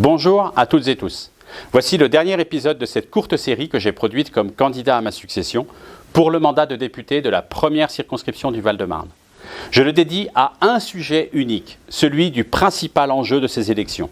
Bonjour à toutes et tous. Voici le dernier épisode de cette courte série que j'ai produite comme candidat à ma succession pour le mandat de député de la première circonscription du Val-de-Marne. Je le dédie à un sujet unique, celui du principal enjeu de ces élections.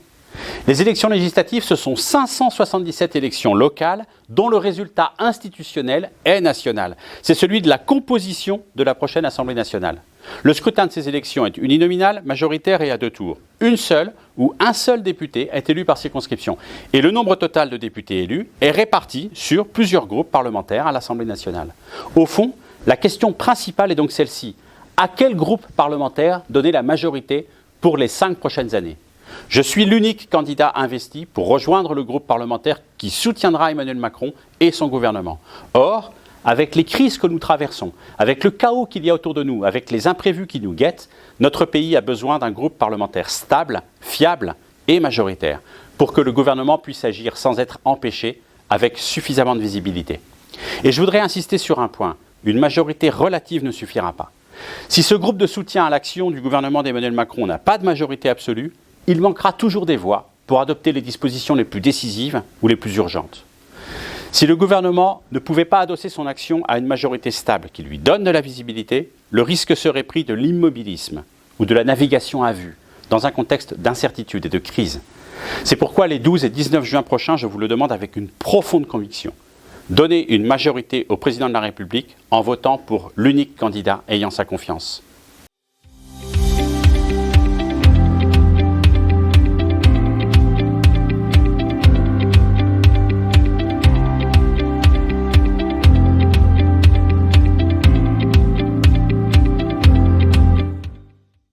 Les élections législatives, ce sont 577 élections locales dont le résultat institutionnel est national. C'est celui de la composition de la prochaine Assemblée nationale. Le scrutin de ces élections est uninominal, majoritaire et à deux tours. Une seule ou un seul député est élu par circonscription. Et le nombre total de députés élus est réparti sur plusieurs groupes parlementaires à l'Assemblée nationale. Au fond, la question principale est donc celle-ci. À quel groupe parlementaire donner la majorité pour les 5 prochaines années ? Je suis l'unique candidat investi pour rejoindre le groupe parlementaire qui soutiendra Emmanuel Macron et son gouvernement. Or, avec les crises que nous traversons, avec le chaos qu'il y a autour de nous, avec les imprévus qui nous guettent, notre pays a besoin d'un groupe parlementaire stable, fiable et majoritaire pour que le gouvernement puisse agir sans être empêché, avec suffisamment de visibilité. Et je voudrais insister sur un point, une majorité relative ne suffira pas. Si ce groupe de soutien à l'action du gouvernement d'Emmanuel Macron n'a pas de majorité absolue, il manquera toujours des voix pour adopter les dispositions les plus décisives ou les plus urgentes. Si le gouvernement ne pouvait pas adosser son action à une majorité stable qui lui donne de la visibilité, le risque serait pris de l'immobilisme ou de la navigation à vue, dans un contexte d'incertitude et de crise. C'est pourquoi les 12 et 19 juin prochains, je vous le demande avec une profonde conviction. Donnez une majorité au président de la République en votant pour l'unique candidat ayant sa confiance.